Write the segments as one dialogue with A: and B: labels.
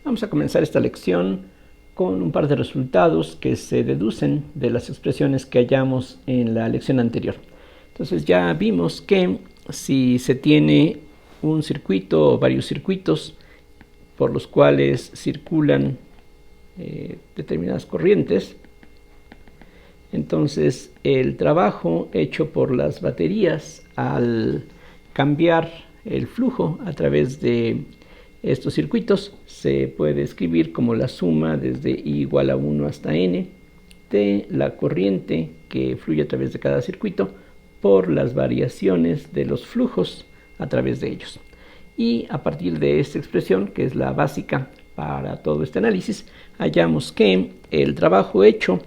A: Vamos a comenzar esta lección con un par de resultados que se deducen de las expresiones que hallamos en la lección anterior. Entonces ya vimos que si se tiene un circuito o varios circuitos por los cuales circulan determinadas corrientes, entonces el trabajo hecho por las baterías al cambiar el flujo a través de estos circuitos se puede escribir como la suma desde I igual a 1 hasta N de la corriente que fluye a través de cada circuito por las variaciones de los flujos a través de ellos. Y a partir de esta expresión, que es la básica para todo este análisis, hallamos que el trabajo hecho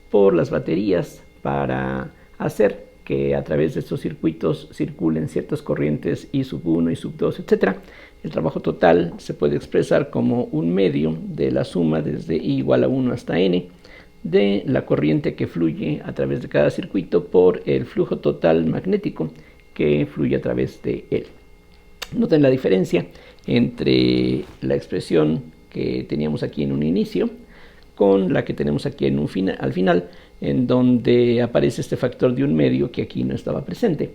A: por las baterías para hacer que a través de estos circuitos circulen ciertas corrientes I sub 1, I sub 2, etc. El trabajo total se puede expresar como un medio de la suma desde I igual a 1 hasta N de la corriente que fluye a través de cada circuito por el flujo total magnético que fluye a través de él. Noten la diferencia entre la expresión que teníamos aquí en un inicio con la que tenemos aquí en al final, en donde aparece este factor de un medio que aquí no estaba presente.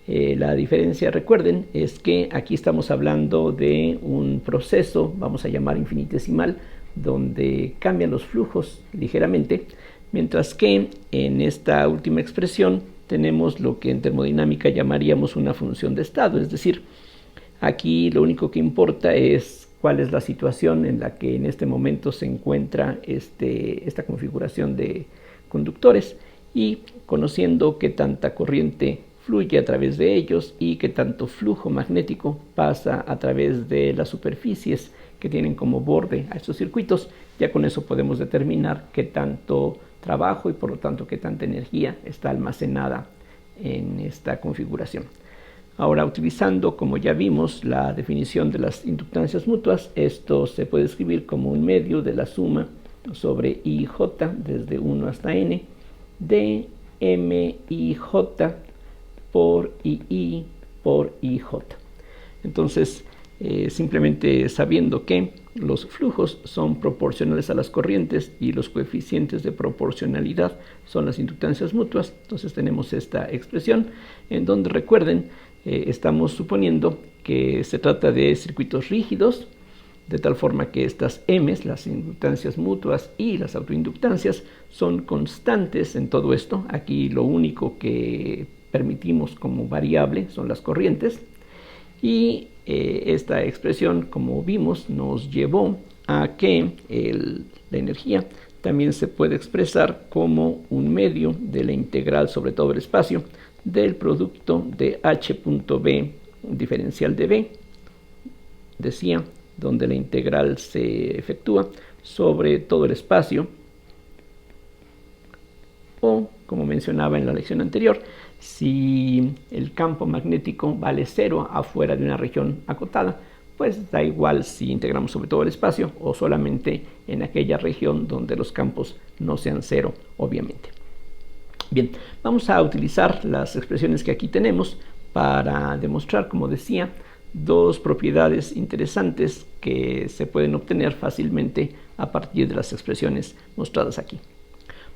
A: La diferencia, recuerden, es que aquí estamos hablando de un proceso, vamos a llamar infinitesimal, donde cambian los flujos ligeramente, mientras que en esta última expresión tenemos lo que en termodinámica llamaríamos una función de estado, es decir, aquí lo único que importa es cuál es la situación en la que en este momento se encuentra esta configuración de conductores, y conociendo qué tanta corriente fluye a través de ellos y qué tanto flujo magnético pasa a través de las superficies que tienen como borde a estos circuitos, ya con eso podemos determinar qué tanto trabajo y por lo tanto qué tanta energía está almacenada en esta configuración. Ahora, utilizando, como ya vimos, la definición de las inductancias mutuas, esto se puede escribir como un medio de la suma sobre IJ desde 1 hasta N de MIJ por II por IJ. Entonces, simplemente sabiendo que los flujos son proporcionales a las corrientes y los coeficientes de proporcionalidad son las inductancias mutuas, entonces tenemos esta expresión en donde, recuerden, estamos suponiendo que se trata de circuitos rígidos, de tal forma que estas M's, las inductancias mutuas y las autoinductancias, son constantes en todo esto. Aquí lo único que permitimos como variable son las corrientes, y esta expresión, como vimos, nos llevó a que la energía también se puede expresar como un medio de la integral sobre todo el espacio del producto de h.b diferencial de b, decía, donde la integral se efectúa sobre todo el espacio, o, como mencionaba en la lección anterior, si el campo magnético vale 0 afuera de una región acotada, pues da igual si integramos sobre todo el espacio o solamente en aquella región donde los campos no sean 0, obviamente. Bien, vamos a utilizar las expresiones que aquí tenemos para demostrar, como decía, dos propiedades interesantes que se pueden obtener fácilmente a partir de las expresiones mostradas aquí.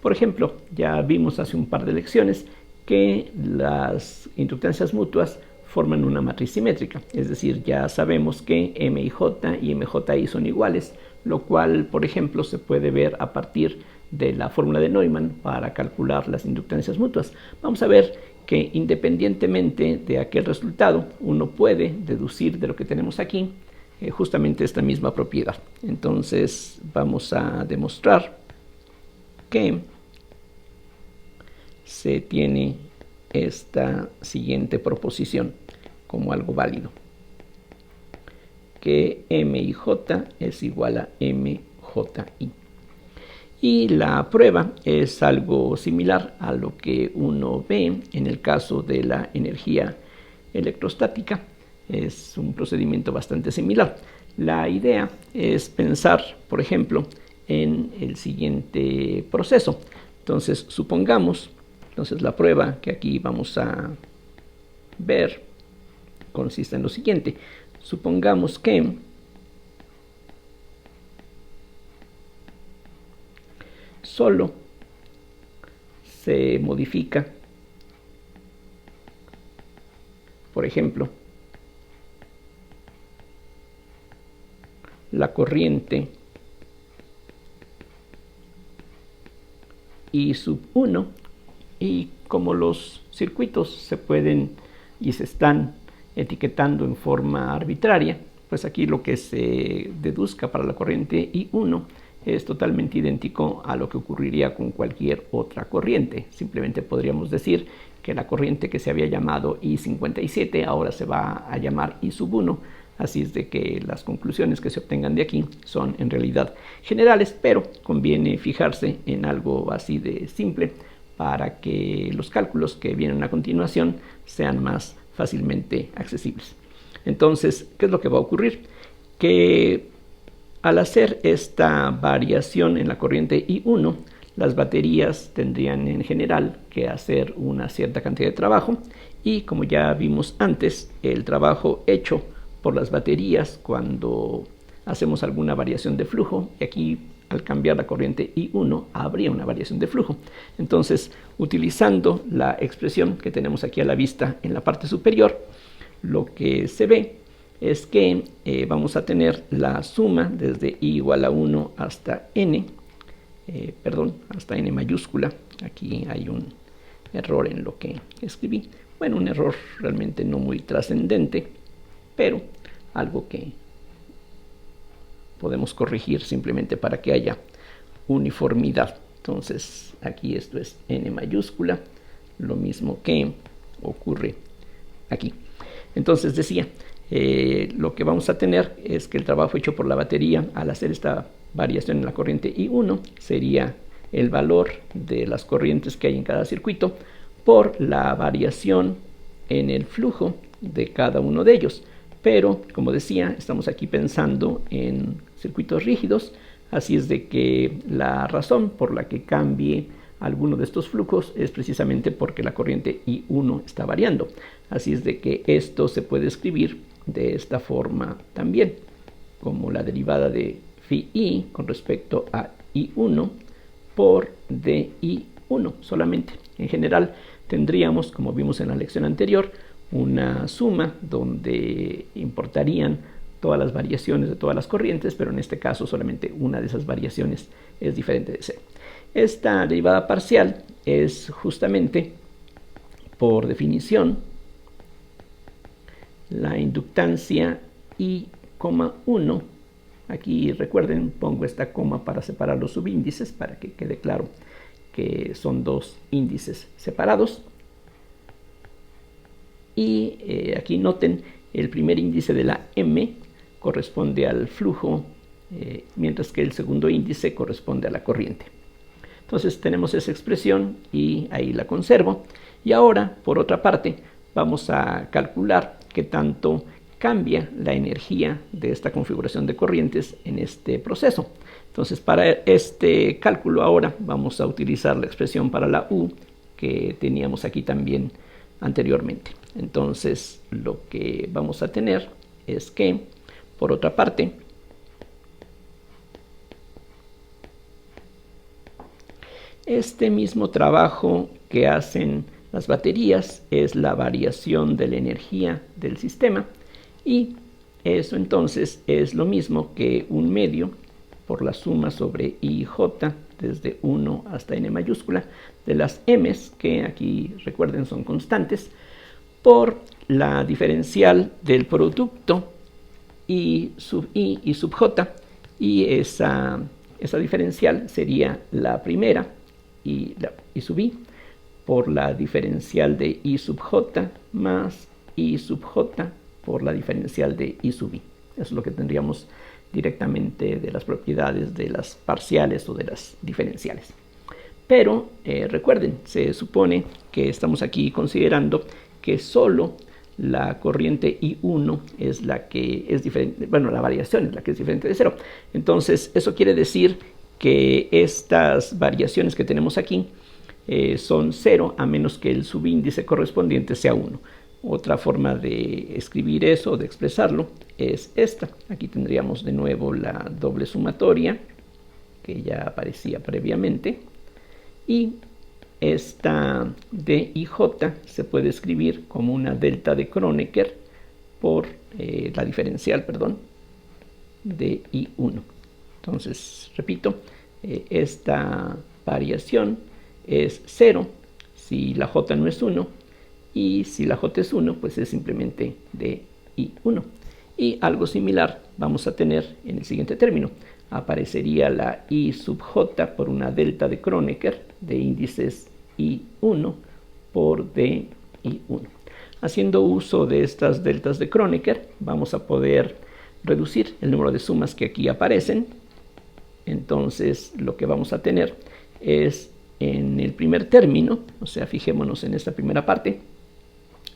A: Por ejemplo, ya vimos hace un par de lecciones que las inductancias mutuas forman una matriz simétrica, es decir, ya sabemos que MIJ y MJI son iguales, lo cual, por ejemplo, se puede ver a partir de la fórmula de Neumann para calcular las inductancias mutuas. Vamos a ver que independientemente de aquel resultado, uno puede deducir de lo que tenemos aquí justamente esta misma propiedad. Entonces vamos a demostrar que se tiene esta siguiente proposición como algo válido, que MIJ es igual a MJI. Y la prueba es algo similar a lo que uno ve en el caso de la energía electrostática. Es un procedimiento bastante similar. La idea es pensar, por ejemplo, en el siguiente proceso. Entonces, supongamos, la prueba que aquí vamos a ver consiste en lo siguiente. Supongamos que solo se modifica, por ejemplo, la corriente I sub 1, y como los circuitos se pueden y se están etiquetando en forma arbitraria, pues aquí lo que se deduzca para la corriente I1 es totalmente idéntico a lo que ocurriría con cualquier otra corriente. Simplemente podríamos decir que la corriente que se había llamado I57 ahora se va a llamar I sub 1. Así es de que las conclusiones que se obtengan de aquí son en realidad generales, pero conviene fijarse en algo así de simple para que los cálculos que vienen a continuación sean más fácilmente accesibles. Entonces, ¿qué es lo que va a ocurrir? Que al hacer esta variación en la corriente I1, las baterías tendrían en general que hacer una cierta cantidad de trabajo, y como ya vimos antes, el trabajo hecho por las baterías cuando hacemos alguna variación de flujo, y aquí al cambiar la corriente I1 habría una variación de flujo. Entonces, utilizando la expresión que tenemos aquí a la vista en la parte superior, lo que se ve es que vamos a tener la suma desde I igual a 1 hasta N, hasta N mayúscula. Aquí hay un error en lo que escribí. Bueno, un error realmente no muy trascendente, pero algo que podemos corregir simplemente para que haya uniformidad. Entonces, aquí esto es N mayúscula, lo mismo que ocurre aquí. Entonces decía, lo que vamos a tener es que el trabajo hecho por la batería al hacer esta variación en la corriente I1 sería el valor de las corrientes que hay en cada circuito por la variación en el flujo de cada uno de ellos. Pero, como decía, estamos aquí pensando en circuitos rígidos, así es de que la razón por la que cambie alguno de estos flujos es precisamente porque la corriente I1 está variando. Así es de que esto se puede escribir de esta forma también, como la derivada de phi I con respecto a I1 por DI1 solamente. En general tendríamos, como vimos en la lección anterior, una suma donde importarían todas las variaciones de todas las corrientes, pero en este caso solamente una de esas variaciones es diferente de cero. Esta derivada parcial es justamente, por definición, la inductancia I,1. Aquí recuerden, pongo esta coma para separar los subíndices, para que quede claro que son dos índices separados. Y aquí noten, el primer índice de la M corresponde al flujo, mientras que el segundo índice corresponde a la corriente. Entonces tenemos esa expresión y ahí la conservo. Y ahora, por otra parte, vamos a calcular qué tanto cambia la energía de esta configuración de corrientes en este proceso. Entonces, para este cálculo ahora vamos a utilizar la expresión para la U que teníamos aquí también anteriormente. Entonces, lo que vamos a tener es que, por otra parte, este mismo trabajo que hacen las baterías es la variación de la energía del sistema, y eso entonces es lo mismo que un medio por la suma sobre IJ desde 1 hasta N mayúscula de las M's, que aquí recuerden son constantes, por la diferencial del producto I sub I y sub J, y esa diferencial sería la primera y la I sub I por la diferencial de I sub J más I sub J por la diferencial de I sub I. Eso es lo que tendríamos directamente de las propiedades de las parciales o de las diferenciales. Pero recuerden, se supone que estamos aquí considerando que solo la corriente I1 es la que es diferente, bueno, la variación es la que es diferente de cero. Entonces, eso quiere decir que estas variaciones que tenemos aquí son cero a menos que el subíndice correspondiente sea 1. Otra forma de escribir eso, de expresarlo, es esta. Aquí tendríamos de nuevo la doble sumatoria, que ya aparecía previamente, Y esta D y J se puede escribir como una delta de Kronecker por la diferencial, perdón, de I1. Entonces, repito, esta variación es 0 si la J no es 1, y si la J es 1, pues es simplemente de I1. Y algo similar vamos a tener en el siguiente término. Aparecería la I sub J por una delta de Kronecker de índices I1 por D I1. Haciendo uso de estas deltas de Kronecker, vamos a poder reducir el número de sumas que aquí aparecen. Entonces, lo que vamos a tener es en el primer término, o sea, fijémonos en esta primera parte,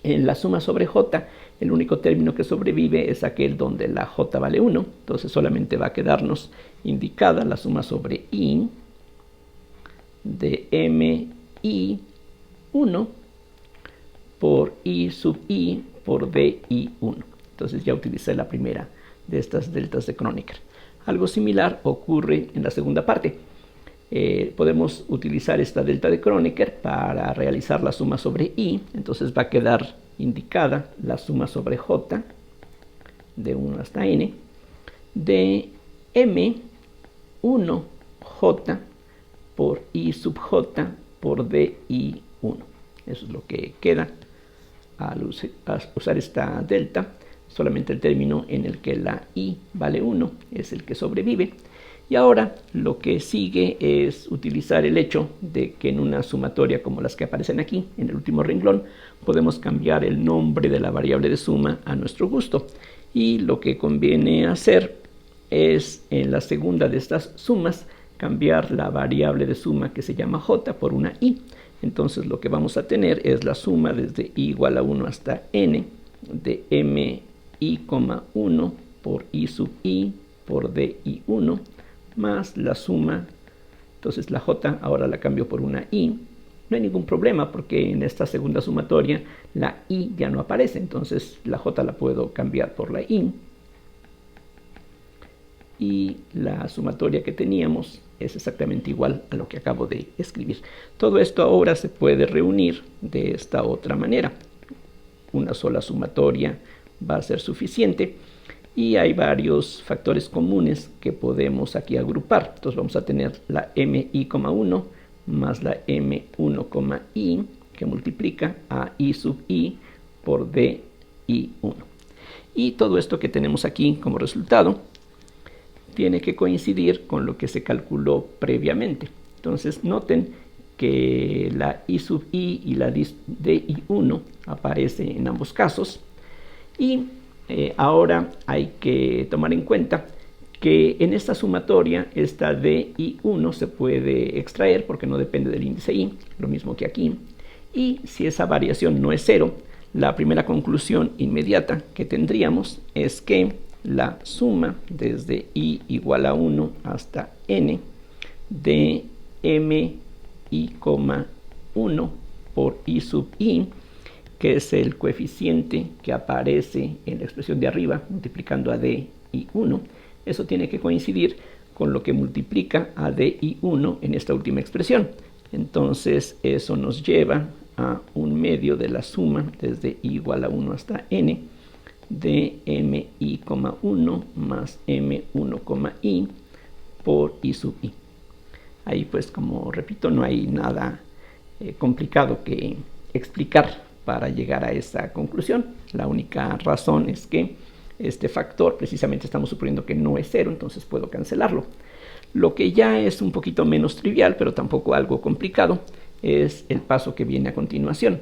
A: en la suma sobre J, el único término que sobrevive es aquel donde la J vale 1, entonces solamente va a quedarnos indicada la suma sobre I de MI1 por I sub I por DI1. Entonces ya utilicé la primera de estas deltas de Kronecker. Algo similar ocurre en la segunda parte. Podemos utilizar esta delta de Kronecker para realizar la suma sobre I. Entonces va a quedar indicada la suma sobre J de 1 hasta N de M1J por I sub J por DI1. Eso es lo que queda al usar esta delta. Solamente el término en el que la I vale 1 es el que sobrevive. Y ahora lo que sigue es utilizar el hecho de que en una sumatoria como las que aparecen aquí, en el último renglón, podemos cambiar el nombre de la variable de suma a nuestro gusto. Y lo que conviene hacer es, en la segunda de estas sumas, cambiar la variable de suma que se llama J por una I. Entonces lo que vamos a tener es la suma desde I igual a 1 hasta N de MI,1 por I sub I por DI1 más la suma, entonces la J ahora la cambio por una I. No hay ningún problema porque en esta segunda sumatoria la I ya no aparece, entonces la J la puedo cambiar por la I. Y la sumatoria que teníamos es exactamente igual a lo que acabo de escribir. Todo esto ahora se puede reunir de esta otra manera. Una sola sumatoria va a ser suficiente. Y hay varios factores comunes que podemos aquí agrupar. Entonces vamos a tener la MI,1 más la M1,I que multiplica a I sub I por DI1. Y todo esto que tenemos aquí como resultado tiene que coincidir con lo que se calculó previamente. Entonces noten que la I sub I y la DI1 aparece en ambos casos. Y ahora hay que tomar en cuenta que en esta sumatoria esta DI1 se puede extraer porque no depende del índice I, lo mismo que aquí. Y si esa variación no es 0, la primera conclusión inmediata que tendríamos es que la suma desde I igual a 1 hasta N de MI,1 por I sub I, que es el coeficiente que aparece en la expresión de arriba, multiplicando a DI1. Eso tiene que coincidir con lo que multiplica a DI1 en esta última expresión. Entonces, eso nos lleva a 1/2 de la suma desde I igual a 1 hasta N de MI,1 más M1,I por I sub I. Ahí, pues, como repito, no hay nada complicado que explicar para llegar a esa conclusión. La única razón es que este factor precisamente estamos suponiendo que no es 0, entonces puedo cancelarlo. Lo que ya es un poquito menos trivial, pero tampoco algo complicado, es el paso que viene a continuación.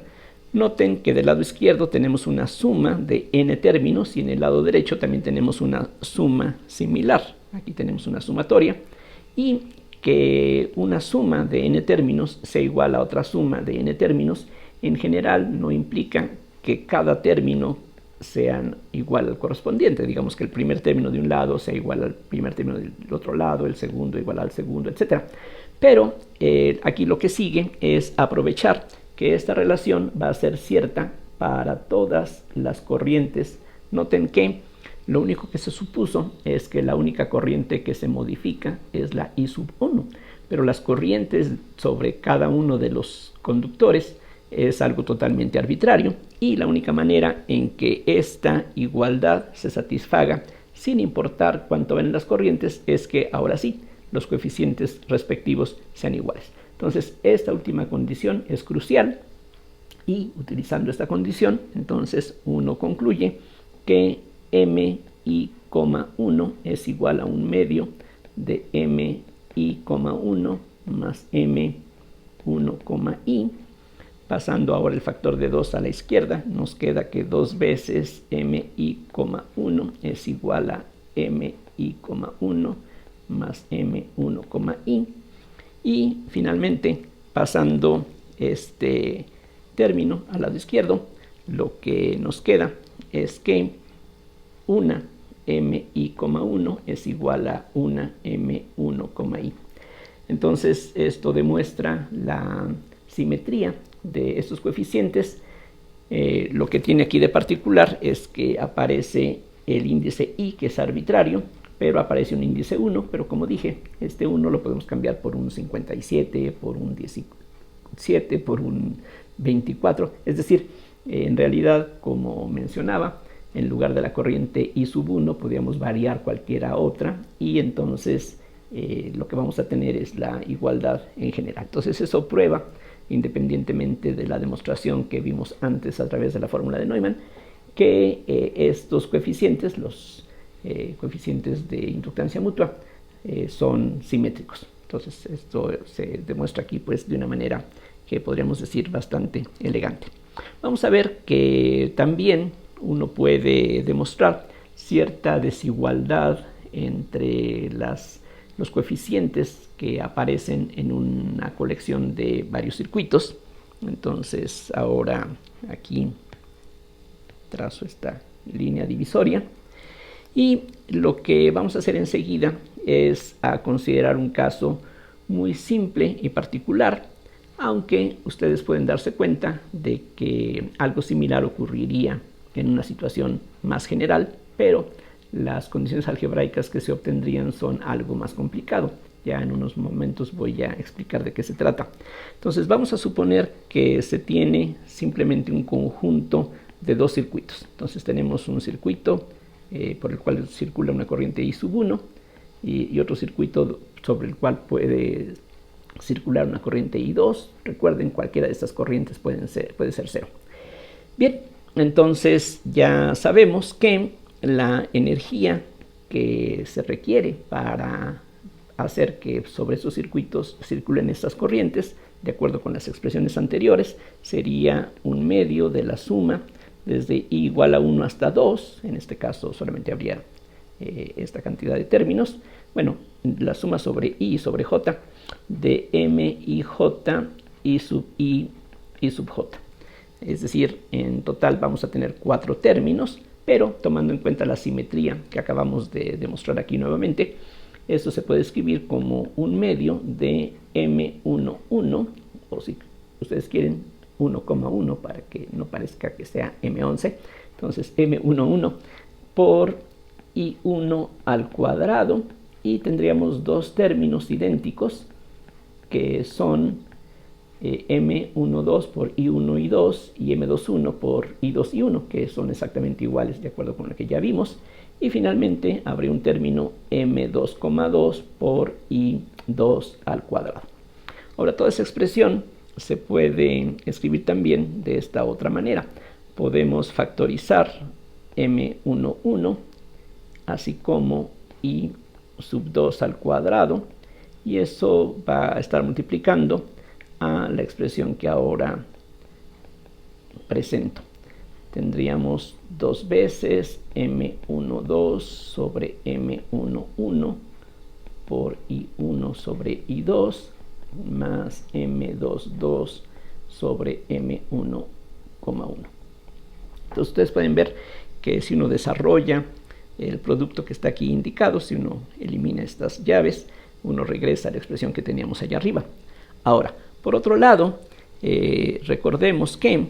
A: Noten que del lado izquierdo tenemos una suma de n términos y en el lado derecho también tenemos una suma similar. Aquí tenemos una sumatoria y que una suma de n términos sea igual a otra suma de n términos en general no implica que cada término sean igual al correspondiente. Digamos que el primer término de un lado sea igual al primer término del otro lado, el segundo igual al segundo, etc. Pero aquí lo que sigue es aprovechar que esta relación va a ser cierta para todas las corrientes. Noten que Lo único que se supuso es que la única corriente que se modifica es la I sub 1, pero las corrientes sobre cada uno de los conductores es algo totalmente arbitrario y la única manera en que esta igualdad se satisfaga sin importar cuánto ven las corrientes es que ahora sí los coeficientes respectivos sean iguales. Entonces esta última condición es crucial y utilizando esta condición entonces uno concluye que mi,1 es igual a un medio de mi,1 más m1,i. Pasando ahora el factor de 2 a la izquierda, nos queda que 2 veces mi,1 es igual a mi,1 más m1,i. Y finalmente, pasando este término al lado izquierdo, lo que nos queda es que una mi,1 es igual a una m1,i. Entonces esto demuestra la simetría de estos coeficientes. Lo que tiene aquí de particular es que aparece el índice i, que es arbitrario, pero aparece un índice 1, pero como dije, este 1 lo podemos cambiar por un 57, por un 17, por un 24, es decir, en realidad, como mencionaba, en lugar de la corriente I sub 1 podríamos variar cualquiera otra y entonces lo que vamos a tener es la igualdad en general. Entonces eso prueba, independientemente de la demostración que vimos antes a través de la fórmula de Neumann, que estos coeficientes, los coeficientes de inductancia mutua, son simétricos. Entonces esto se demuestra aquí pues de una manera que podríamos decir bastante elegante. Vamos a ver que también uno puede demostrar cierta desigualdad entre los coeficientes que aparecen en una colección de varios circuitos. Entonces ahora aquí trazo esta línea divisoria y lo que vamos a hacer enseguida es a considerar un caso muy simple y particular, aunque ustedes pueden darse cuenta de que algo similar ocurriría en una situación más general, pero las condiciones algebraicas que se obtendrían son algo más complicado. Ya en unos momentos voy a explicar de qué se trata. Entonces vamos a suponer que se tiene simplemente un conjunto de dos circuitos. Entonces tenemos un circuito por el cual circula una corriente I sub 1 y otro circuito sobre el cual puede circular una corriente I2. Recuerden, cualquiera de estas corrientes puede ser 0. Bien, entonces ya sabemos que la energía que se requiere para hacer que sobre esos circuitos circulen estas corrientes, de acuerdo con las expresiones anteriores, sería un medio de la suma desde I igual a 1 hasta 2, en este caso solamente habría esta cantidad de términos, bueno, la suma sobre I sobre J de M y J I sub J. Es decir, en total vamos a tener 4 términos, pero tomando en cuenta la simetría que acabamos de demostrar aquí nuevamente, esto se puede escribir como un medio de M11, o si ustedes quieren 1,1 para que no parezca que sea M11, entonces M11 por I1 al cuadrado, y tendríamos dos términos idénticos que son M12 por I1 y 2 y M21 por I2 y 1, que son exactamente iguales de acuerdo con lo que ya vimos. Y finalmente habría un término M2,2 por I2 al cuadrado. Ahora toda esa expresión se puede escribir también de esta otra manera. Podemos factorizar M11 así como I sub 2 al cuadrado, y eso va a estar multiplicando a la expresión que ahora presento. Tendríamos 2 veces M12 sobre M11 por I1 sobre I2 más M22 sobre M1,1. Entonces ustedes pueden ver que si uno desarrolla el producto que está aquí indicado, si uno elimina estas llaves, uno regresa a la expresión que teníamos allá arriba. Ahora, por otro lado, recordemos que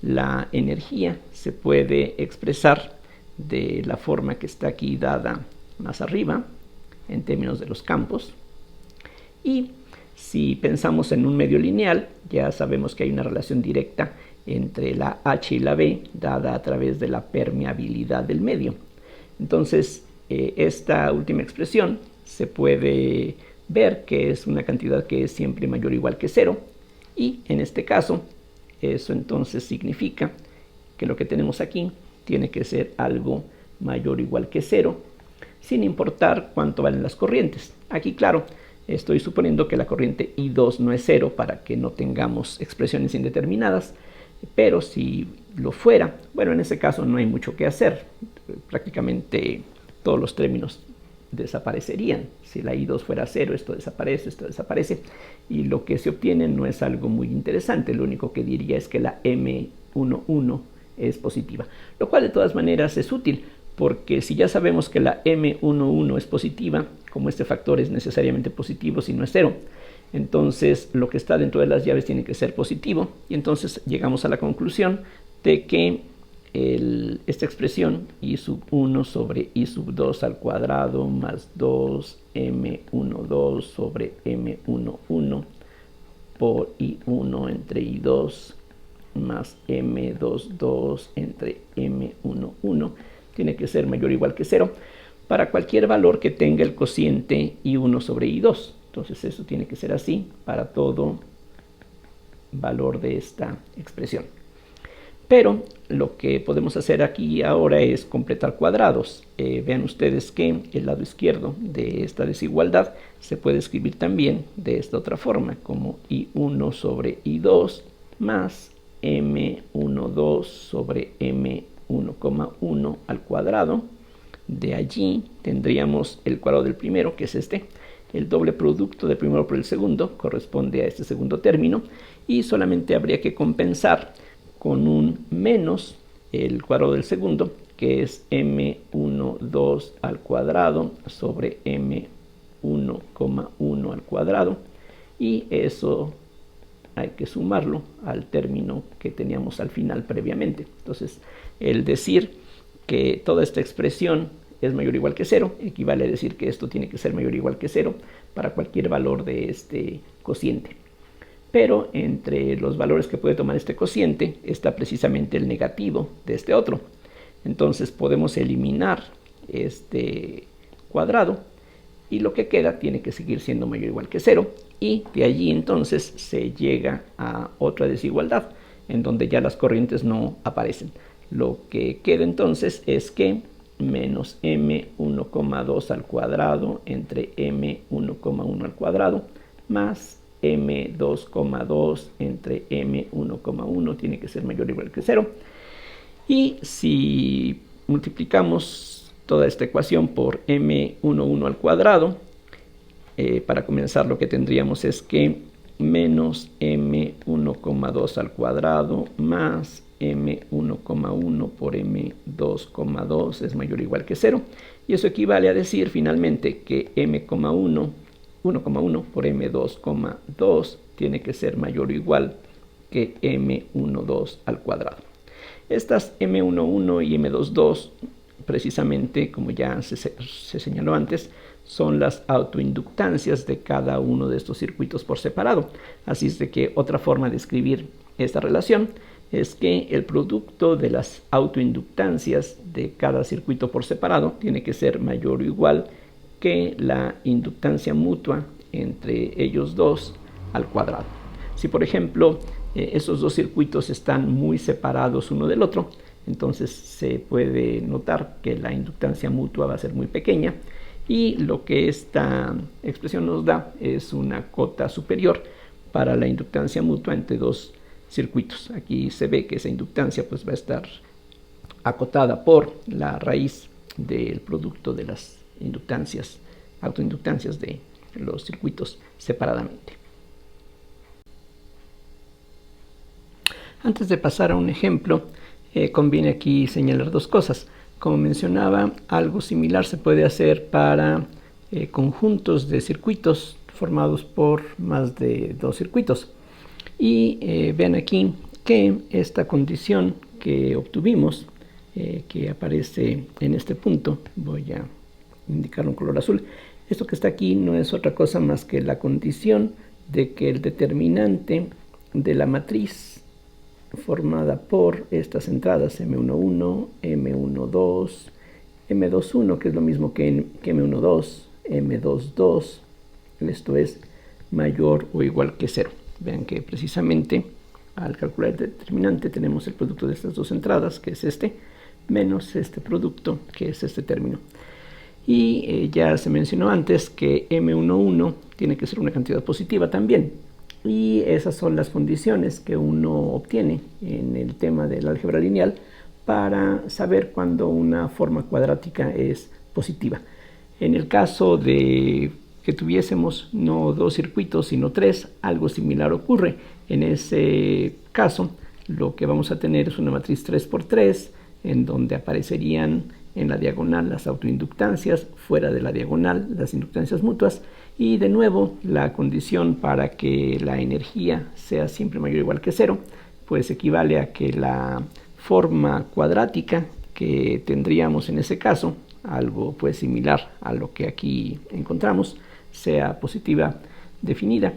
A: la energía se puede expresar de la forma que está aquí dada más arriba en términos de los campos. Y si pensamos en un medio lineal, ya sabemos que hay una relación directa entre la H y la B dada a través de la permeabilidad del medio. Entonces, esta última expresión se puede ver que es una cantidad que es siempre mayor o igual que 0, y en este caso eso entonces significa que lo que tenemos aquí tiene que ser algo mayor o igual que 0, sin importar cuánto valen las corrientes. Aquí, claro, estoy suponiendo que la corriente I2 no es 0 para que no tengamos expresiones indeterminadas, pero si lo fuera, bueno, en ese caso no hay mucho que hacer. Prácticamente todos los términos desaparecerían. Si la I2 fuera 0, esto desaparece, y lo que se obtiene no es algo muy interesante. Lo único que diría es que la M11 es positiva, lo cual de todas maneras es útil, porque si ya sabemos que la M11 es positiva, como este factor es necesariamente positivo si no es 0, entonces lo que está dentro de las llaves tiene que ser positivo, y entonces llegamos a la conclusión de que esta expresión I sub 1 sobre I sub 2 al cuadrado más 2 M12 sobre M11 por I1 entre I2 más M22 entre M11 tiene que ser mayor o igual que 0 para cualquier valor que tenga el cociente I1 sobre I2. Entonces eso tiene que ser así para todo valor de esta expresión. Pero lo que podemos hacer aquí ahora es completar cuadrados. Vean ustedes que el lado izquierdo de esta desigualdad se puede escribir también de esta otra forma, como I1 sobre I2 más M12 sobre M1,1 al cuadrado. De allí tendríamos el cuadrado del primero, que es este. El doble producto del primero por el segundo corresponde a este segundo término, y solamente habría que compensar con un menos el cuadrado del segundo, que es M12 al cuadrado sobre M1,1 al cuadrado, y eso hay que sumarlo al término que teníamos al final previamente. Entonces, el decir que toda esta expresión es mayor o igual que 0 equivale a decir que esto tiene que ser mayor o igual que 0 para cualquier valor de este cociente. Pero entre los valores que puede tomar este cociente está precisamente el negativo de este otro. Entonces podemos eliminar este cuadrado, y lo que queda tiene que seguir siendo mayor o igual que 0, y de allí entonces se llega a otra desigualdad en donde ya las corrientes no aparecen. Lo que queda entonces es que menos M1,2 al cuadrado entre M1,1 al cuadrado más M2,2 entre M1,1 tiene que ser mayor o igual que 0. Y si multiplicamos toda esta ecuación por M11 al cuadrado, para comenzar lo que tendríamos es que menos M1,2 al cuadrado más M1,1 por M2,2 es mayor o igual que 0. Y eso equivale a decir finalmente que M1,1 por M2,2 tiene que ser mayor o igual que M12 al cuadrado. Estas M11 y M22, precisamente como ya se señaló antes, son las autoinductancias de cada uno de estos circuitos por separado. Así es de que otra forma de escribir esta relación es que el producto de las autoinductancias de cada circuito por separado tiene que ser mayor o igual que la inductancia mutua entre ellos dos al cuadrado. Si por ejemplo esos dos circuitos están muy separados uno del otro, entonces se puede notar que la inductancia mutua va a ser muy pequeña, y lo que esta expresión nos da es una cota superior para la inductancia mutua entre dos circuitos. Aquí se ve que esa inductancia pues va a estar acotada por la raíz del producto de las inductancias, autoinductancias de los circuitos separadamente. Antes de pasar a un ejemplo, conviene aquí señalar dos cosas. Como mencionaba, algo similar se puede hacer para conjuntos de circuitos formados por más de dos circuitos. Y vean aquí que esta condición que obtuvimos que aparece en este punto. Voy a indicar un color azul. Esto que está aquí no es otra cosa más que la condición de que el determinante de la matriz formada por estas entradas M11, M12, M21, que es lo mismo que M12, M22, esto es mayor o igual que 0. Vean que precisamente al calcular el determinante tenemos el producto de estas dos entradas, que es este, menos este producto, que es este término. Y ya se mencionó antes que M11 tiene que ser una cantidad positiva también. Y esas son las condiciones que uno obtiene en el tema del álgebra lineal para saber cuándo una forma cuadrática es positiva. En el caso de que tuviésemos no 2 circuitos sino 3, algo similar ocurre. En ese caso lo que vamos a tener es una matriz 3×3 en donde aparecerían en la diagonal las autoinductancias, fuera de la diagonal las inductancias mutuas, y de nuevo la condición para que la energía sea siempre mayor o igual que 0 pues equivale a que la forma cuadrática que tendríamos en ese caso, algo pues similar a lo que aquí encontramos, sea positiva definida,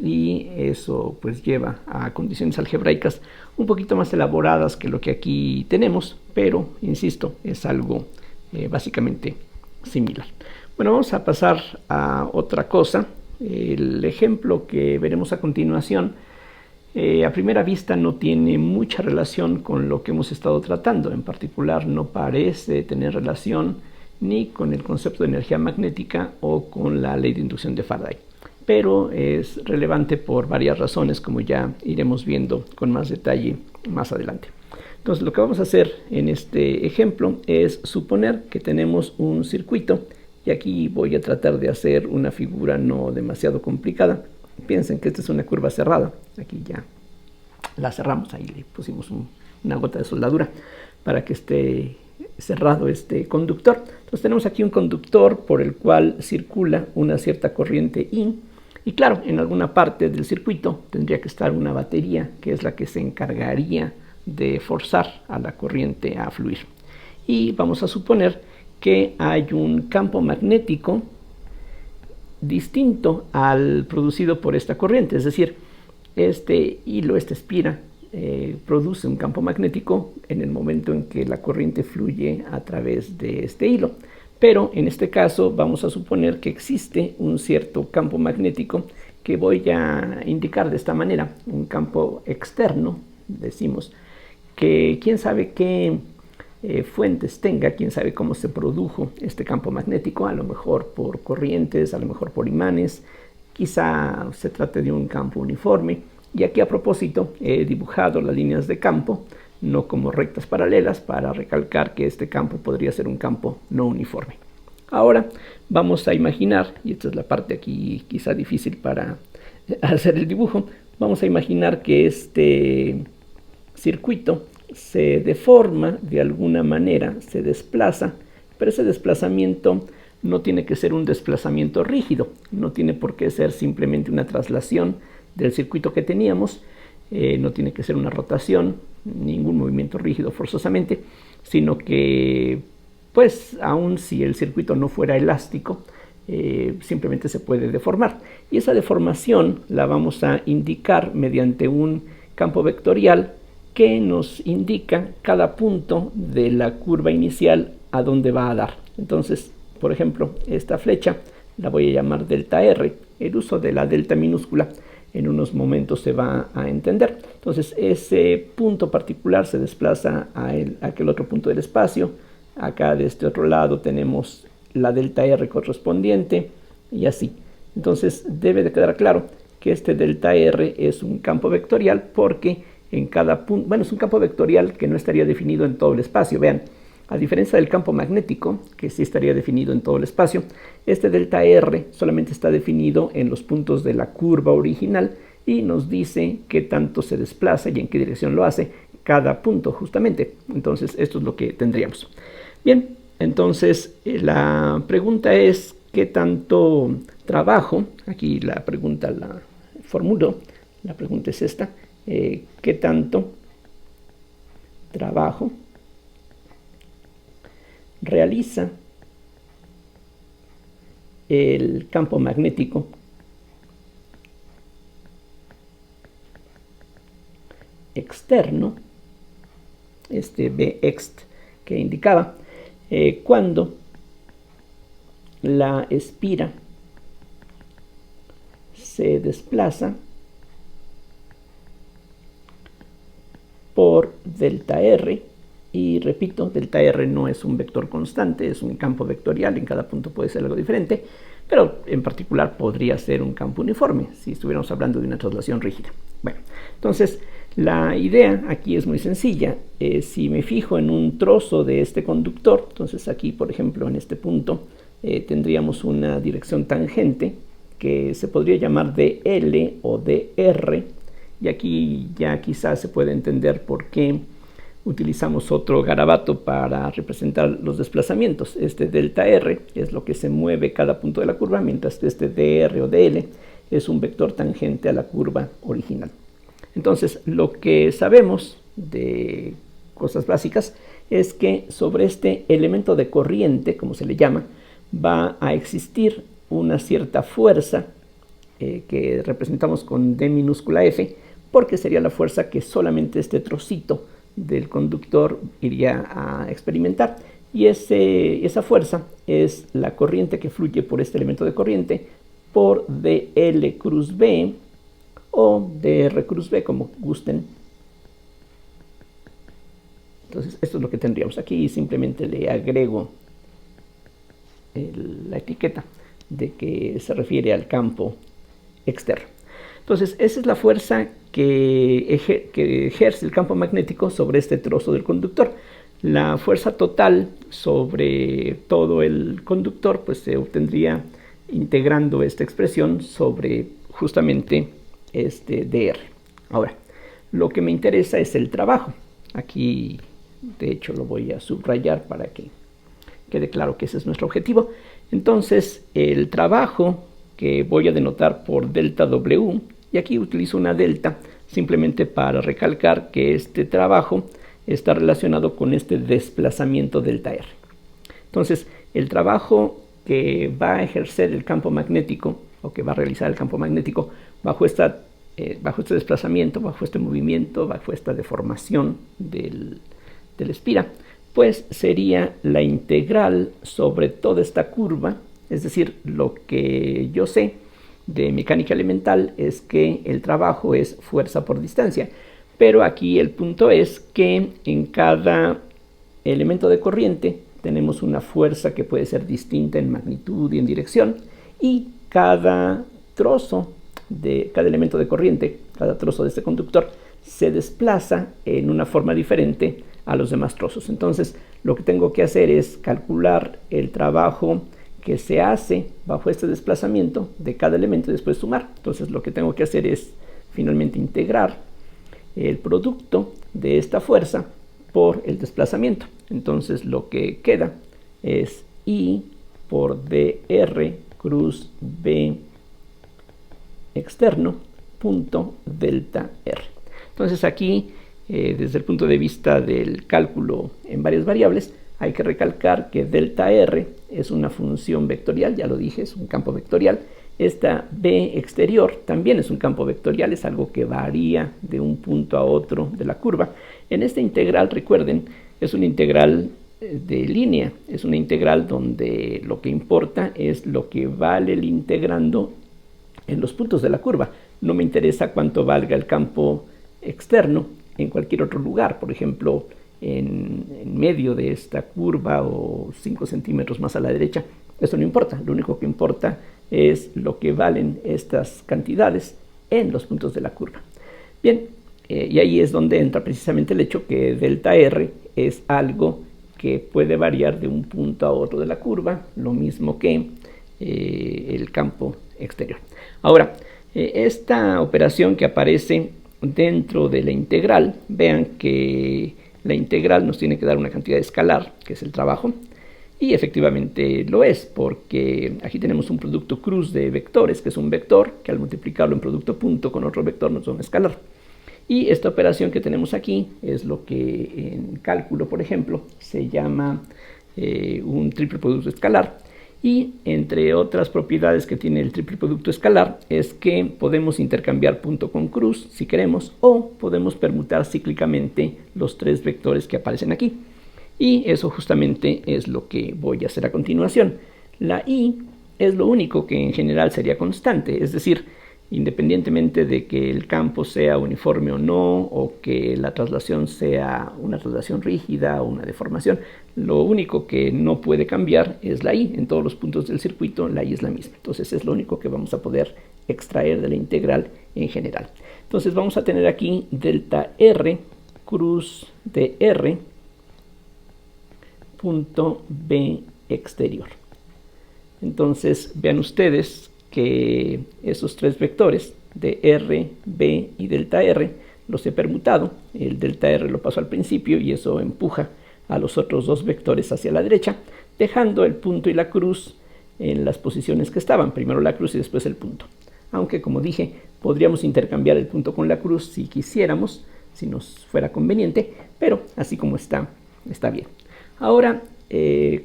A: y eso pues lleva a condiciones algebraicas un poquito más elaboradas que lo que aquí tenemos, pero insisto, es algo básicamente similar. Bueno, vamos a pasar a otra cosa. El ejemplo que veremos a continuación a primera vista no tiene mucha relación con lo que hemos estado tratando. En particular, no parece tener relación ni con el concepto de energía magnética o con la ley de inducción de Faraday, pero es relevante por varias razones, como ya iremos viendo con más detalle más adelante. Entonces, lo que vamos a hacer en este ejemplo es suponer que tenemos un circuito, y aquí voy a tratar de hacer una figura no demasiado complicada. Piensen que esta es una curva cerrada. Aquí ya la cerramos, ahí le pusimos una gota de soldadura para que esté cerrado este conductor. Entonces tenemos aquí un conductor por el cual circula una cierta corriente I, y claro, en alguna parte del circuito tendría que estar una batería que es la que se encargaría de forzar a la corriente a fluir. Y vamos a suponer que hay un campo magnético distinto al producido por esta corriente, es decir, este hilo, esta espira, produce un campo magnético en el momento en que la corriente fluye a través de este hilo. Pero en este caso vamos a suponer que existe un cierto campo magnético que voy a indicar de esta manera, un campo externo, decimos, que quién sabe qué fuentes tenga, quién sabe cómo se produjo este campo magnético, a lo mejor por corrientes, a lo mejor por imanes, quizá se trate de un campo uniforme. Y aquí a propósito he dibujado las líneas de campo, no como rectas paralelas, para recalcar que este campo podría ser un campo no uniforme. Ahora vamos a imaginar, y esta es la parte aquí quizá difícil para hacer el dibujo, vamos a imaginar que este circuito se deforma de alguna manera, se desplaza, pero ese desplazamiento no tiene que ser un desplazamiento rígido, no tiene por qué ser simplemente una traslación del circuito que teníamos, no tiene que ser una rotación, ningún movimiento rígido forzosamente, sino que, pues, aun si el circuito no fuera elástico, simplemente se puede deformar. Y esa deformación la vamos a indicar mediante un campo vectorial que nos indica cada punto de la curva inicial a dónde va a dar. Entonces, por ejemplo, esta flecha la voy a llamar delta R. El uso de la delta minúscula en unos momentos se va a entender. Entonces, ese punto particular se desplaza a aquel otro punto del espacio. Acá de este otro lado tenemos la delta R correspondiente y así. Entonces, debe de quedar claro que este delta R es un campo vectorial porque en cada punto, bueno, es un campo vectorial que no estaría definido en todo el espacio. Vean, a diferencia del campo magnético, que sí estaría definido en todo el espacio, este delta R solamente está definido en los puntos de la curva original y nos dice qué tanto se desplaza y en qué dirección lo hace cada punto justamente. Entonces esto es lo que tendríamos. Bien, entonces la pregunta es qué tanto trabajo, aquí la pregunta la formulo, la pregunta es esta, qué tanto trabajo realiza el campo magnético externo, este Bext que indicaba, cuando la espira se desplaza por delta R, y repito, delta R no es un vector constante, es un campo vectorial, en cada punto puede ser algo diferente, pero en particular podría ser un campo uniforme si estuviéramos hablando de una traslación rígida. Bueno, entonces la idea aquí es muy sencilla. Si me fijo en un trozo de este conductor, entonces aquí por ejemplo en este punto tendríamos una dirección tangente que se podría llamar dL o dr, y aquí ya quizás se puede entender por qué utilizamos otro garabato para representar los desplazamientos. Este delta R es lo que se mueve cada punto de la curva, mientras que este dr o dl es un vector tangente a la curva original. Entonces, lo que sabemos de cosas básicas es que sobre este elemento de corriente, como se le llama, va a existir una cierta fuerza que representamos con D minúscula F, porque sería la fuerza que solamente este trocito del conductor iría a experimentar, y esa fuerza es la corriente que fluye por este elemento de corriente por dL cruz B o dr cruz B, como gusten. Entonces esto es lo que tendríamos aquí, y simplemente le agrego la etiqueta de que se refiere al campo externo. Entonces esa es la fuerza que ejerce el campo magnético sobre este trozo del conductor. La fuerza total sobre todo el conductor pues se obtendría integrando esta expresión sobre justamente este dr. Ahora, lo que me interesa es el trabajo. Aquí de hecho lo voy a subrayar para que quede claro que ese es nuestro objetivo. Entonces el trabajo que voy a denotar por delta W, y aquí utilizo una delta simplemente para recalcar que este trabajo está relacionado con este desplazamiento delta R. Entonces el trabajo que va a ejercer el campo magnético, o que va a realizar el campo magnético bajo este desplazamiento, bajo este movimiento, bajo esta deformación del espira, pues sería la integral sobre toda esta curva. Es decir, lo que yo sé de mecánica elemental es que el trabajo es fuerza por distancia, pero aquí el punto es que en cada elemento de corriente tenemos una fuerza que puede ser distinta en magnitud y en dirección, y cada elemento de corriente, cada trozo de este conductor se desplaza en una forma diferente a los demás trozos. Entonces lo que tengo que hacer es calcular el trabajo que se hace bajo este desplazamiento de cada elemento y después sumar. Entonces lo que tengo que hacer es finalmente integrar el producto de esta fuerza por el desplazamiento. Entonces lo que queda es I por dr cruz B externo punto delta R. Entonces aquí desde el punto de vista del cálculo en varias variables, hay que recalcar que delta R es una función vectorial, ya lo dije, es un campo vectorial. Esta B exterior también es un campo vectorial, es algo que varía de un punto a otro de la curva. En esta integral, recuerden, es una integral de línea, es una integral donde lo que importa es lo que vale el integrando en los puntos de la curva. No me interesa cuánto valga el campo externo en cualquier otro lugar, por ejemplo, en medio de esta curva o 5 centímetros más a la derecha. Eso no importa, lo único que importa es lo que valen estas cantidades en los puntos de la curva. Bien, y ahí es donde entra precisamente el hecho que delta R es algo que puede variar de un punto a otro de la curva, lo mismo que el campo exterior. Ahora, esta operación que aparece dentro de la integral, vean que la integral nos tiene que dar una cantidad escalar, que es el trabajo, y efectivamente lo es, porque aquí tenemos un producto cruz de vectores, que es un vector, que al multiplicarlo en producto punto con otro vector nos da un escalar. Y esta operación que tenemos aquí es lo que en cálculo, por ejemplo, se llama un triple producto escalar. Y entre otras propiedades que tiene el triple producto escalar es que podemos intercambiar punto con cruz si queremos, o podemos permutar cíclicamente los tres vectores que aparecen aquí. Y eso justamente es lo que voy a hacer a continuación. La y es lo único que en general sería constante, es decir, independientemente de que el campo sea uniforme o no, o que la traslación sea una traslación rígida o una deformación, lo único que no puede cambiar es la y. En todos los puntos del circuito la y es la misma. Entonces es lo único que vamos a poder extraer de la integral en general. Entonces vamos a tener aquí delta r cruz de r punto b exterior. Entonces vean ustedes que esos tres vectores de r, b y delta r los he permutado. El delta r lo paso al principio y eso empuja a los otros dos vectores hacia la derecha, dejando el punto y la cruz en las posiciones que estaban, primero la cruz y después el punto. Aunque, como dije, podríamos intercambiar el punto con la cruz si quisiéramos, si nos fuera conveniente, pero así como está, está bien. Ahora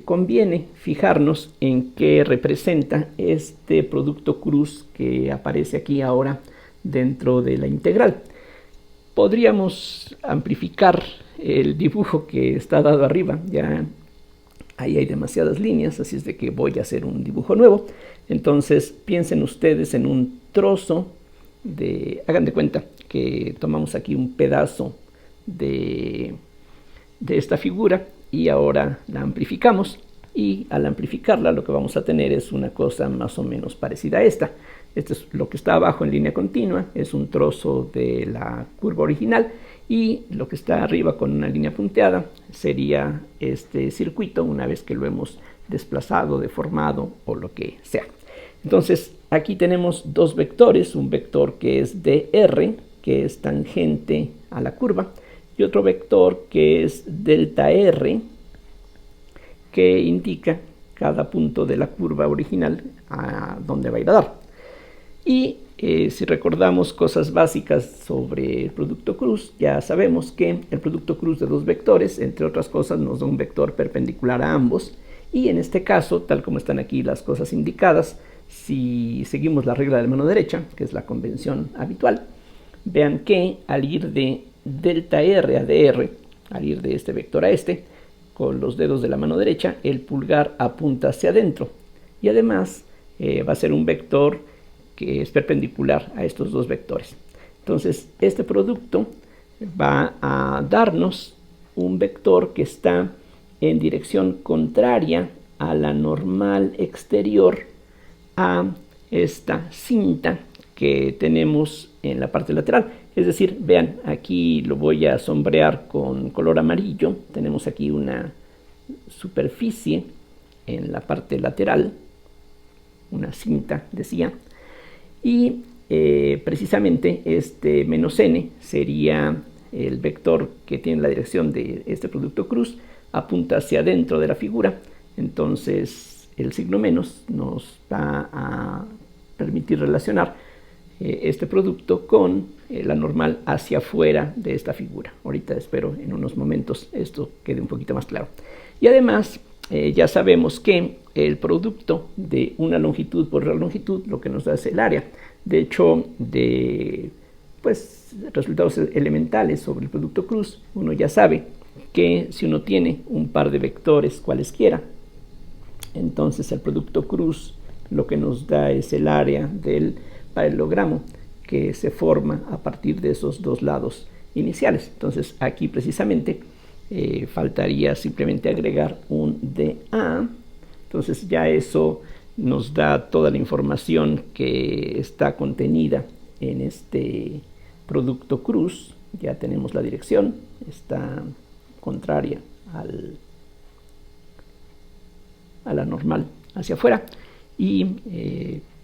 A: conviene fijarnos en qué representa este producto cruz que aparece aquí ahora dentro de la integral. Podríamos amplificar el dibujo que está dado arriba, ya ahí hay demasiadas líneas, así es de que voy a hacer un dibujo nuevo. Entonces piensen ustedes en un trozo de, hagan de cuenta que tomamos aquí un pedazo de esta figura y ahora la amplificamos, y al amplificarla lo que vamos a tener es una cosa más o menos parecida a esta. Esto es lo que está abajo en línea continua, es un trozo de la curva original, y lo que está arriba con una línea punteada sería este circuito una vez que lo hemos desplazado, deformado o lo que sea. Entonces aquí tenemos dos vectores, un vector que es dr, que es tangente a la curva, y otro vector que es delta r, que indica cada punto de la curva original a dónde va a ir a dar. Y si recordamos cosas básicas sobre el producto cruz, ya sabemos que el producto cruz de dos vectores, entre otras cosas, nos da un vector perpendicular a ambos. Y en este caso, tal como están aquí las cosas indicadas, si seguimos la regla de la mano derecha, que es la convención habitual, vean que al ir de delta r a dr, al ir de este vector a este, con los dedos de la mano derecha, el pulgar apunta hacia adentro. Y además va a ser un vector que es perpendicular a estos dos vectores. Entonces este producto va a darnos un vector que está en dirección contraria a la normal exterior a esta cinta que tenemos en la parte lateral. Es decir, vean, aquí lo voy a sombrear con color amarillo. Tenemos aquí una superficie en la parte lateral, una cinta, decía, y precisamente este menos n sería el vector que tiene la dirección de este producto cruz, apunta hacia adentro de la figura. Entonces el signo menos nos va a permitir relacionar este producto con la normal hacia afuera de esta figura. Ahorita espero en unos momentos esto quede un poquito más claro. Y además ya sabemos que el producto de una longitud por otra longitud lo que nos da es el área. De hecho, de resultados elementales sobre el producto cruz, uno ya sabe que si uno tiene un par de vectores cualesquiera, entonces el producto cruz lo que nos da es el área del paralelogramo que se forma a partir de esos dos lados iniciales. Entonces aquí precisamente faltaría simplemente agregar un dA. Entonces ya eso nos da toda la información que está contenida en este producto cruz. Ya tenemos la dirección, está contraria a la normal hacia afuera, y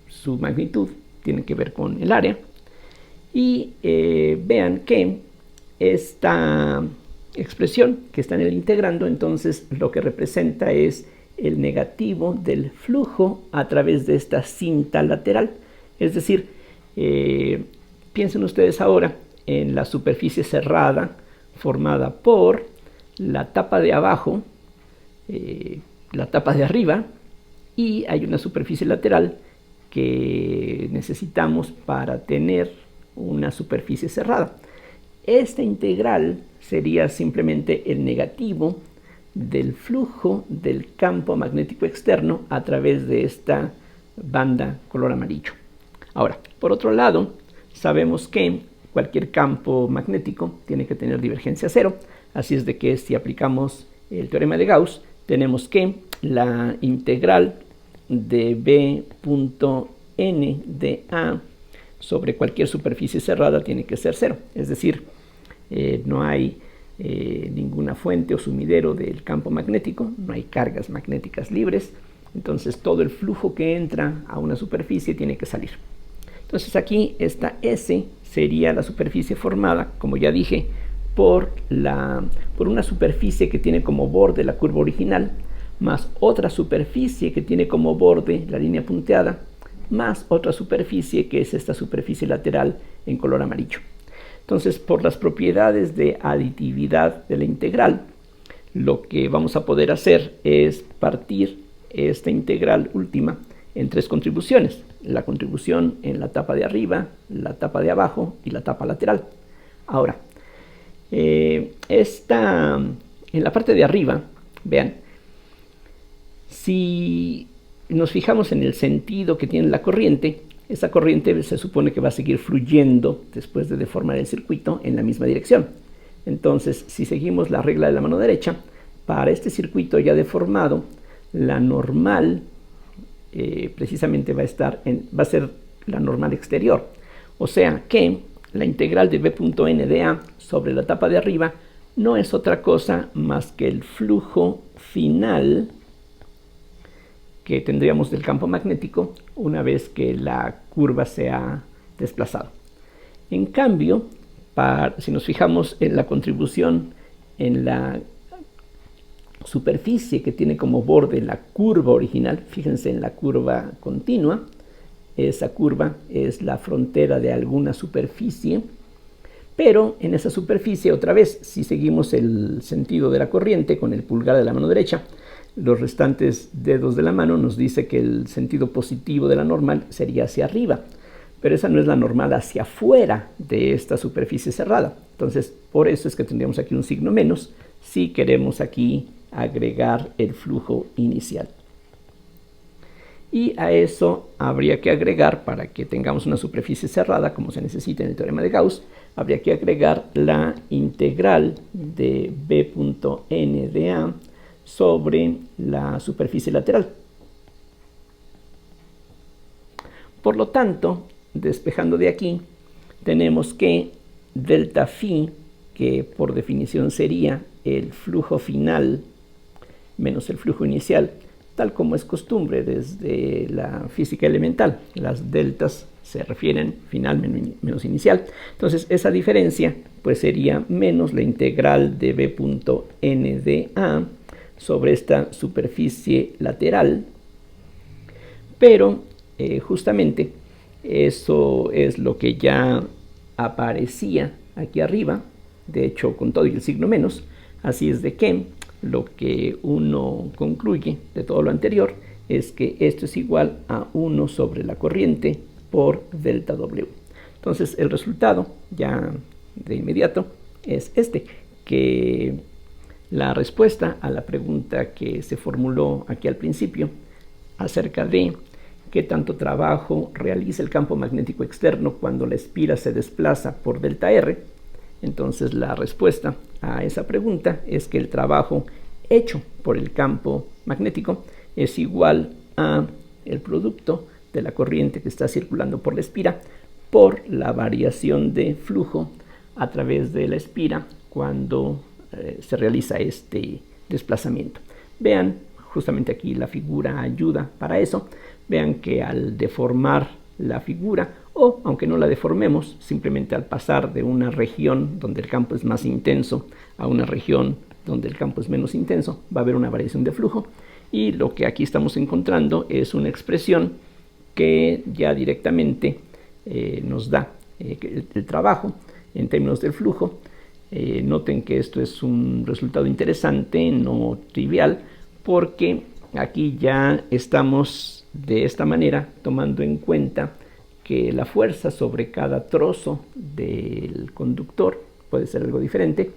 A: su magnitud tiene que ver con el área. Y vean que esta expresión que está en el integrando, entonces lo que representa es el negativo del flujo a través de esta cinta lateral. Es decir, piensen ustedes ahora en la superficie cerrada formada por la tapa de abajo la tapa de arriba, y hay una superficie lateral que necesitamos para tener una superficie cerrada. Esta integral sería simplemente el negativo del flujo del campo magnético externo a través de esta banda color amarillo. Ahora, por otro lado, sabemos que cualquier campo magnético tiene que tener divergencia cero, así es de que si aplicamos el teorema de Gauss, tenemos que la integral de b.n de A sobre cualquier superficie cerrada tiene que ser cero, es decir, no hay ninguna fuente o sumidero del campo magnético, no hay cargas magnéticas libres, entonces todo el flujo que entra a una superficie tiene que salir. Entonces aquí esta S sería la superficie formada, como ya dije, por una superficie que tiene como borde la curva original, más otra superficie que tiene como borde la línea punteada, más otra superficie que es esta superficie lateral en color amarillo. Entonces, por las propiedades de aditividad de la integral, lo que vamos a poder hacer es partir esta integral última en tres contribuciones: la contribución en la tapa de arriba, la tapa de abajo y la tapa lateral. Ahora, en la parte de arriba, vean, si nos fijamos en el sentido que tiene la corriente, esa corriente se supone que va a seguir fluyendo después de deformar el circuito en la misma dirección. Entonces, si seguimos la regla de la mano derecha, para este circuito ya deformado, la normal precisamente va a ser la normal exterior. O sea que la integral de b.n de A sobre la tapa de arriba no es otra cosa más que el flujo final que tendríamos del campo magnético una vez que la curva se ha desplazado. En cambio, si nos fijamos en la contribución en la superficie que tiene como borde la curva original, fíjense en la curva continua, esa curva es la frontera de alguna superficie, pero en esa superficie, otra vez, si seguimos el sentido de la corriente con el pulgar de la mano derecha, los restantes dedos de la mano nos dice que el sentido positivo de la normal sería hacia arriba, pero esa no es la normal hacia afuera de esta superficie cerrada. Entonces, por eso es que tendríamos aquí un signo menos si queremos aquí agregar el flujo inicial. Y a eso habría que agregar, para que tengamos una superficie cerrada como se necesita en el teorema de Gauss, habría que agregar la integral de b.n de A sobre la superficie lateral. Por lo tanto, despejando de aquí, tenemos que delta phi, que por definición sería el flujo final menos el flujo inicial, tal como es costumbre desde la física elemental. Las deltas se refieren final menos inicial. Entonces, esa diferencia pues sería menos la integral de b.n de A sobre esta superficie lateral, pero justamente eso es lo que ya aparecía aquí arriba, de hecho con todo y el signo menos. Así es de que lo que uno concluye de todo lo anterior es que esto es igual a 1 sobre la corriente por delta W. Entonces el resultado ya de inmediato es que la respuesta a la pregunta que se formuló aquí al principio acerca de qué tanto trabajo realiza el campo magnético externo cuando la espira se desplaza por delta R, entonces la respuesta a esa pregunta es que el trabajo hecho por el campo magnético es igual a el producto de la corriente que está circulando por la espira por la variación de flujo a través de la espira cuando se realiza este desplazamiento. Vean, justamente aquí la figura ayuda para eso. Vean que al deformar la figura, o aunque no la deformemos, simplemente al pasar de una región donde el campo es más intenso a una región donde el campo es menos intenso, va a haber una variación de flujo, y lo que aquí estamos encontrando es una expresión que ya directamente nos da el trabajo en términos del flujo. Noten que esto es un resultado interesante, no trivial, porque aquí ya estamos de esta manera tomando en cuenta que la fuerza sobre cada trozo del conductor puede ser algo diferente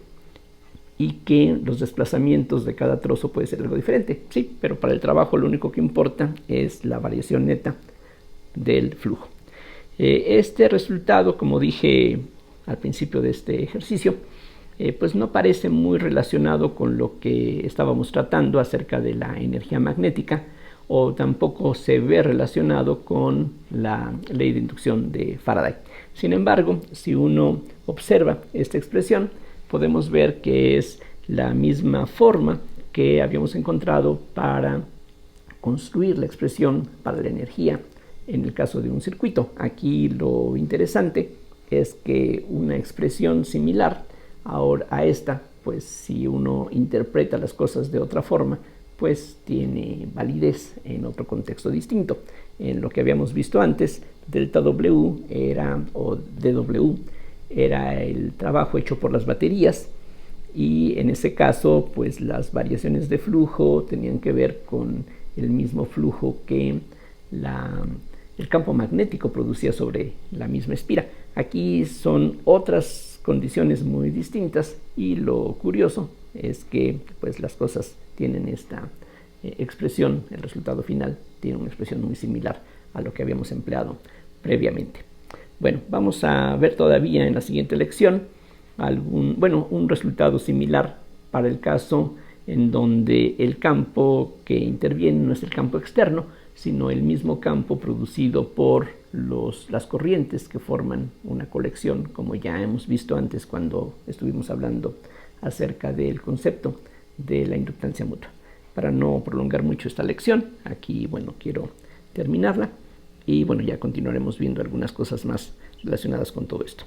A: y que los desplazamientos de cada trozo puede ser algo diferente. Sí, pero para el trabajo lo único que importa es la variación neta del flujo. Este resultado, como dije al principio de este ejercicio, pues no parece muy relacionado con lo que estábamos tratando acerca de la energía magnética, o tampoco se ve relacionado con la ley de inducción de Faraday. Sin embargo, si uno observa esta expresión, podemos ver que es la misma forma que habíamos encontrado para construir la expresión para la energía en el caso de un circuito. Aquí lo interesante es que una expresión similar ahora a esta, pues si uno interpreta las cosas de otra forma, pues tiene validez en otro contexto distinto. En lo que habíamos visto antes, delta W era, o dW, era el trabajo hecho por las baterías, y en ese caso, pues las variaciones de flujo tenían que ver con el mismo flujo que el campo magnético producía sobre la misma espira. Aquí son otras condiciones muy distintas, y lo curioso es que pues las cosas tienen esta expresión, el resultado final tiene una expresión muy similar a lo que habíamos empleado previamente. Bueno, vamos a ver todavía en la siguiente lección un resultado similar para el caso en donde el campo que interviene no es el campo externo, sino el mismo campo producido por las corrientes que forman una colección, como ya hemos visto antes cuando estuvimos hablando acerca del concepto de la inductancia mutua. Para no prolongar mucho esta lección, aquí quiero terminarla, y ya continuaremos viendo algunas cosas más relacionadas con todo esto.